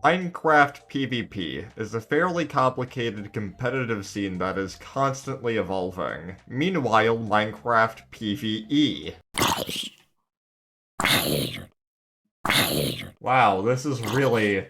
Minecraft PvP is a fairly complicated competitive scene that is constantly evolving. Meanwhile, Minecraft PvE. Wow, this is really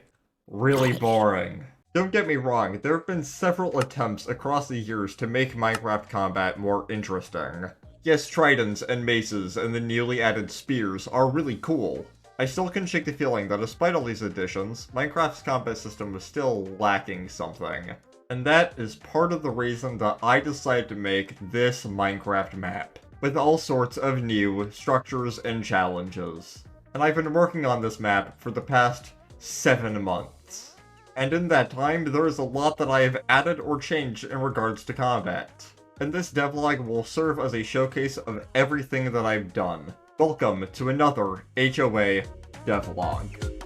boring. Don't get me wrong, there have been several attempts across the years to make Minecraft combat more interesting. Yes, tridents and maces and the newly added spears are really cool. I still can shake the feeling that despite all these additions, Minecraft's combat system was still lacking something. And that is part of the reason that I decided to make this Minecraft map, with all sorts of new structures and challenges. And I've been working on this map for the past 7 months. And in that time, there is a lot that I have added or changed in regards to combat. And this devlog will serve as a showcase of everything that I've done. Welcome to another HoA Devlog.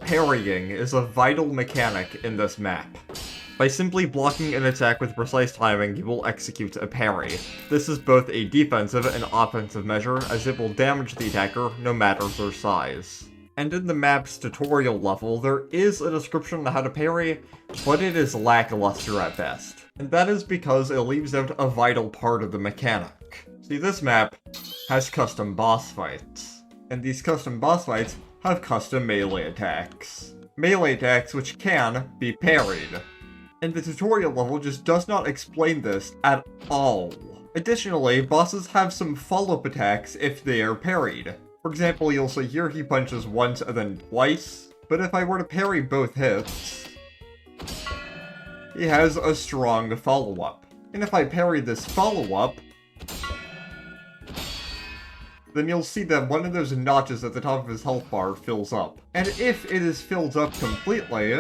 Parrying is a vital mechanic in this map. By simply blocking an attack with precise timing, you will execute a parry. This is both a defensive and offensive measure, as it will damage the attacker no matter their size. And in the map's tutorial level, there is a description on how to parry, but it is lackluster at best. And that is because it leaves out a vital part of the mechanic. See, this map has custom boss fights. And these custom boss fights have custom melee attacks. Melee attacks which can be parried. And the tutorial level just does not explain this at all. Additionally, bosses have some follow-up attacks if they are parried. For example, you'll see here he punches once and then twice, but if I were to parry both hits, he has a strong follow-up. And if I parry this follow-up, then you'll see that one of those notches at the top of his health bar fills up. And if it is filled up completely,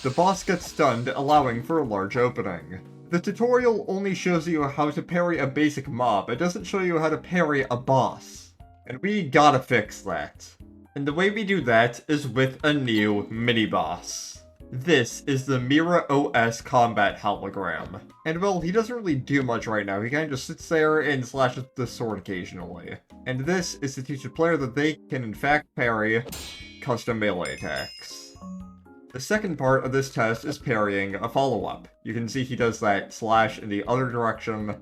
the boss gets stunned, allowing for a large opening. The tutorial only shows you how to parry a basic mob, it doesn't show you how to parry a boss. And we gotta fix that. And the way we do that is with a new mini-boss. This is the Mira OS combat hologram. And well, he doesn't really do much right now, he kinda just sits there and slashes the sword occasionally. And this is to teach the player that they can in fact parry custom melee attacks. The second part of this test is parrying a follow-up. You can see he does that slash in the other direction.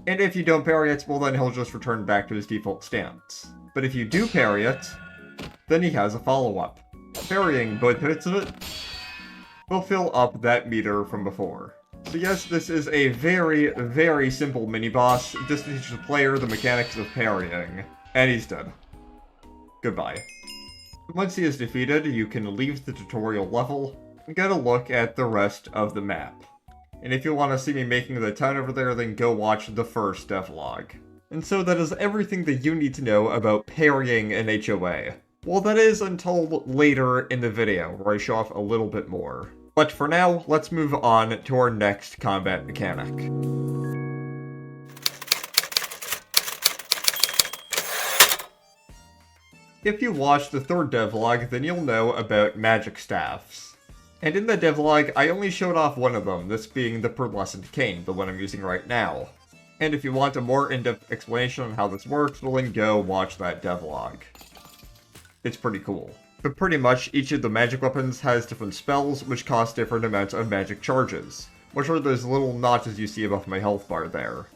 And if you don't parry it, well then he'll just return back to his default stance. But if you do parry it, then he has a follow-up. Parrying both hits of it will fill up that meter from before. So yes, this is a very simple mini-boss, just to teach the player the mechanics of parrying. And he's dead. Goodbye. Once he is defeated, you can leave the tutorial level and get a look at the rest of the map. And if you want to see me making the town over there, then go watch the first devlog. And so that is everything that you need to know about parrying in HoA. Well, that is until later in the video, where I show off a little bit more. But for now, let's move on to our next combat mechanic. If you watched the third devlog, then you'll know about magic staffs. And in the devlog, I only showed off one of them, this being the pearlescent cane, the one I'm using right now. And if you want a more in-depth explanation on how this works, well then go watch that devlog. It's pretty cool. But pretty much, each of the magic weapons has different spells, which cost different amounts of magic charges, which are those little notches you see above my health bar there.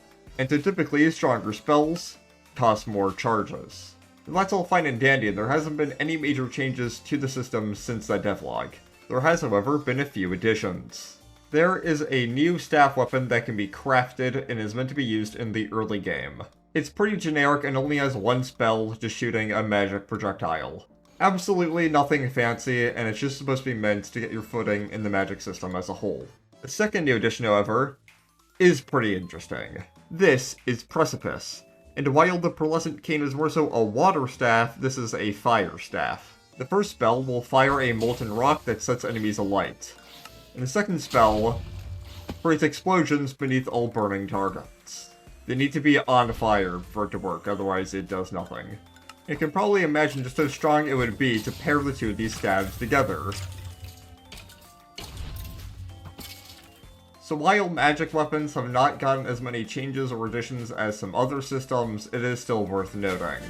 And so typically, stronger spells cost more charges. And that's all fine and dandy, and there hasn't been any major changes to the system since that devlog. There has, however, been a few additions. There is a new staff weapon that can be crafted and is meant to be used in the early game. It's pretty generic and only has one spell, just shooting a magic projectile. Absolutely nothing fancy, and it's just supposed to be meant to get your footing in the magic system as a whole. The second new addition, however, is pretty interesting. This is Precipice, and while the pearlescent cane is more so a water staff, this is a fire staff. The first spell will fire a molten rock that sets enemies alight. And the second spell creates explosions beneath all burning targets. They need to be on fire for it to work, otherwise it does nothing. You can probably imagine just how strong it would be to pair the two of these staves together. So while magic weapons have not gotten as many changes or additions as some other systems, it is still worth noting.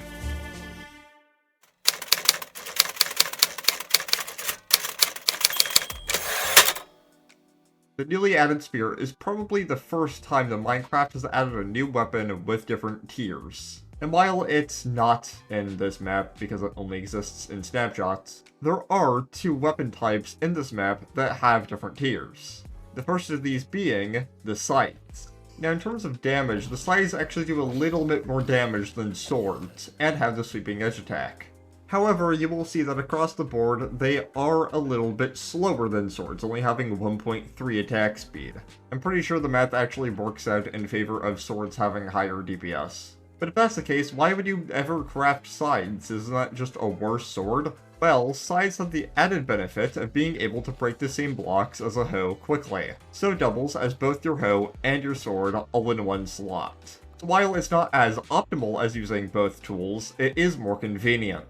The newly added spear is probably the first time that Minecraft has added a new weapon with different tiers. And while it's not in this map because it only exists in snapshots, there are 2 weapon types in this map that have different tiers. The first of these being the scythes. Now in terms of damage, the scythes actually do a little bit more damage than swords, and have the sweeping edge attack. However, you will see that across the board, they are a little bit slower than swords, only having 1.3 attack speed. I'm pretty sure the math actually works out in favor of swords having higher DPS. But if that's the case, why would you ever craft scythes? Isn't that just a worse sword? Well, scythes have the added benefit of being able to break the same blocks as a hoe quickly, so it doubles as both your hoe and your sword all in one slot. So while it's not as optimal as using both tools, it is more convenient.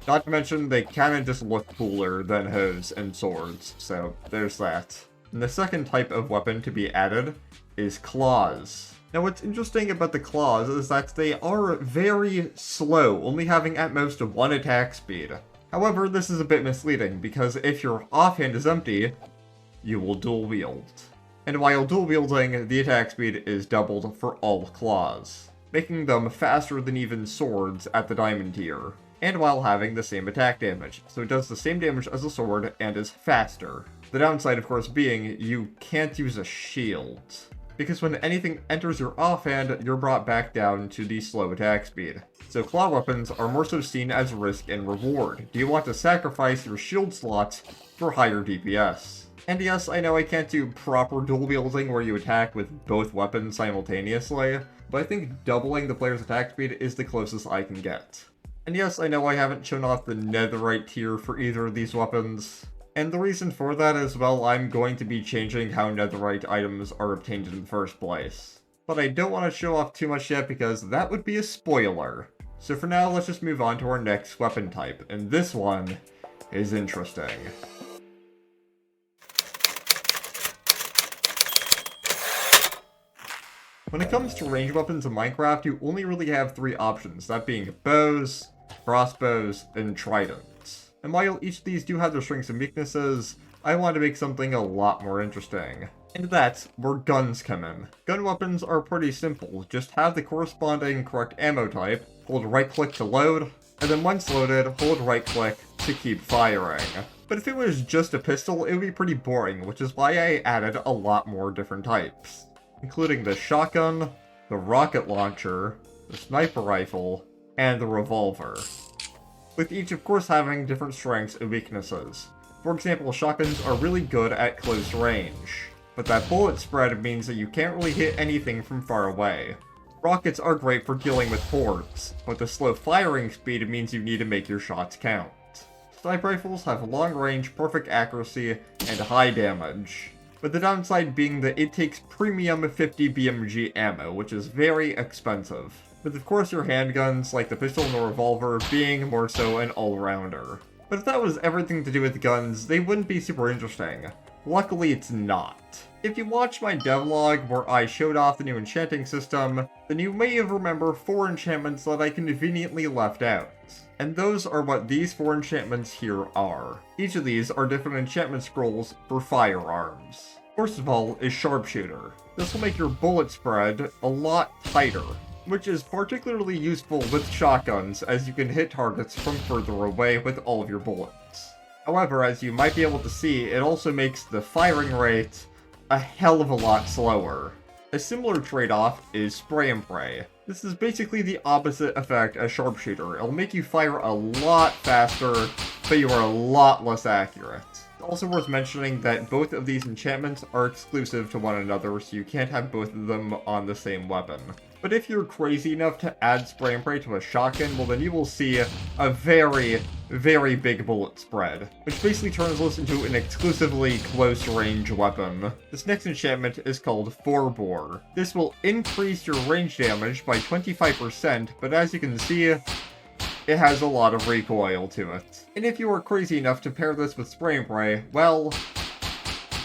Not to mention, they kinda just look cooler than hoes and swords, so there's that. And the second type of weapon to be added is claws. Now what's interesting about the claws is that they are very slow, only having at most 1 attack speed. However, this is a bit misleading, because if your offhand is empty, you will dual wield. And while dual wielding, the attack speed is doubled for all claws, making them faster than even swords at the diamond tier, and while having the same attack damage, so it does the same damage as a sword and is faster. The downside, of course, being you can't use a shield, because when anything enters your offhand, you're brought back down to the slow attack speed. So claw weapons are more so seen as risk and reward. Do you want to sacrifice your shield slots for higher DPS? And yes, I know I can't do proper dual wielding where you attack with both weapons simultaneously, but I think doubling the player's attack speed is the closest I can get. And yes, I know I haven't shown off the netherite tier for either of these weapons, and the reason for that is, well, I'm going to be changing how netherite items are obtained in the first place. But I don't want to show off too much yet because that would be a spoiler. So for now, let's just move on to our next weapon type, and this one is interesting. When it comes to ranged weapons in Minecraft, you only really have 3 options, that being bows, crossbows, and tridents. And while each of these do have their strengths and weaknesses, I want to make something a lot more interesting. And that's where guns come in. Gun weapons are pretty simple, just have the corresponding correct ammo type, hold right click to load, and then once loaded, hold right click to keep firing. But if it was just a pistol, it would be pretty boring, which is why I added a lot more different types, including the shotgun, the rocket launcher, the sniper rifle, and the revolver, with each of course having different strengths and weaknesses. For example, shotguns are really good at close range, but that bullet spread means that you can't really hit anything from far away. Rockets are great for dealing with hordes, but the slow firing speed means you need to make your shots count. Sniper rifles have long range, perfect accuracy, and high damage, but the downside being that it takes premium 50 BMG ammo, which is very expensive. With of course your handguns, like the pistol and the revolver, being more so an all-rounder. But if that was everything to do with guns, they wouldn't be super interesting. Luckily it's not. If you watched my devlog where I showed off the new enchanting system, then you may have remembered 4 enchantments that I conveniently left out. And those are what these 4 enchantments here are. Each of these are different enchantment scrolls for firearms. First of all is Sharpshooter. This will make your bullet spread a lot tighter, which is particularly useful with shotguns as you can hit targets from further away with all of your bullets. However, as you might be able to see, it also makes the firing rate a hell of a lot slower. A similar trade-off is Spray and Pray. This is basically the opposite effect as Sharpshooter. It'll make you fire a lot faster, but you are a lot less accurate. It's also worth mentioning that both of these enchantments are exclusive to one another, so you can't have both of them on the same weapon. But if you're crazy enough to add Spray and Pray to a shotgun, well then you will see a very, very big bullet spread, which basically turns this into an exclusively close-range weapon. This next enchantment is called Forebore. This will increase your range damage by 25%, but as you can see, it has a lot of recoil to it. And if you are crazy enough to pair this with Spray and Pray, well,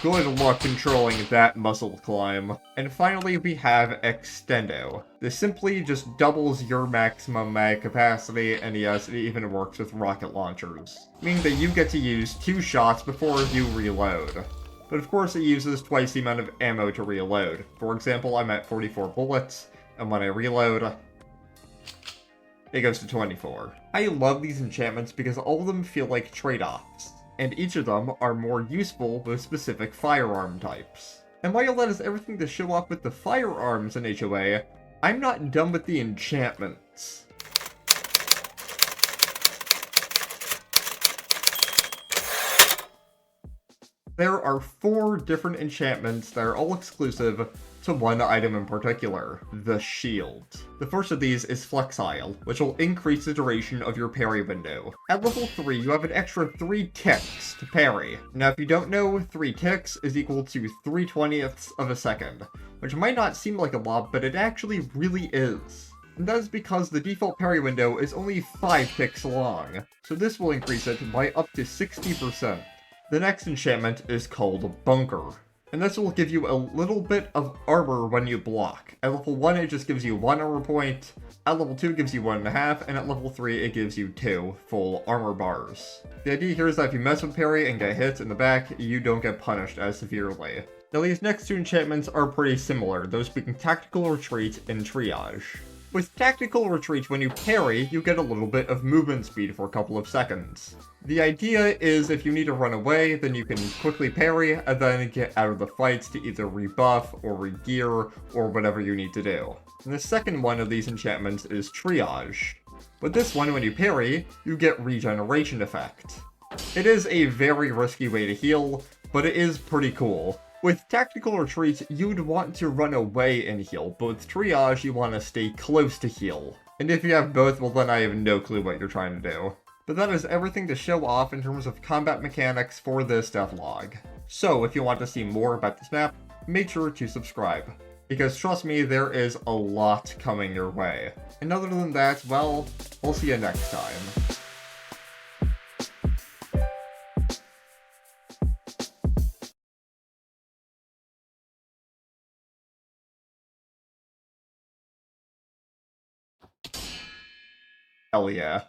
good luck controlling that muscle climb. And finally, we have Extendo. This simply just doubles your maximum mag capacity, and yes, it even works with rocket launchers, meaning that you get to use 2 shots before you reload. But of course, it uses twice the amount of ammo to reload. For example, I'm at 44 bullets, and when I reload, it goes to 24. I love these enchantments because all of them feel like trade-offs, and each of them are more useful with specific firearm types. And while that is everything to show off with the firearms in HoA, I'm not done with the enchantments. There are 4 different enchantments that are all exclusive to one item in particular, the shield. The first of these is Flexile, which will increase the duration of your parry window. At level 3, you have an extra 3 ticks to parry. Now, if you don't know, 3 ticks is equal to 3/20ths of a second, which might not seem like a lot, but it actually really is. And that is because the default parry window is only 5 ticks long, so this will increase it by up to 60%. The next enchantment is called Bunker, and this will give you a little bit of armor when you block. At level 1 it just gives you 1 armor point, at level 2 it gives you 1.5, and at level 3 it gives you 2 full armor bars. The idea here is that if you mess with parry and get hit in the back, you don't get punished as severely. Now these next 2 enchantments are pretty similar, those being Tactical Retreat and Triage. With Tactical Retreat, when you parry, you get a little bit of movement speed for a couple of seconds. The idea is if you need to run away, then you can quickly parry, and then get out of the fights to either rebuff, or regear, or whatever you need to do. And the second one of these enchantments is Triage. With this one, when you parry, you get Regeneration Effect. It is a very risky way to heal, but it is pretty cool. With Tactical Retreat, you'd want to run away and heal, but with Triage, you want to stay close to heal. And if you have both, well then I have no clue what you're trying to do. But that is everything to show off in terms of combat mechanics for this devlog. So if you want to see more about this map, make sure to subscribe. Because trust me, there is a lot coming your way. And other than that, well, we'll see you next time. Hell yeah.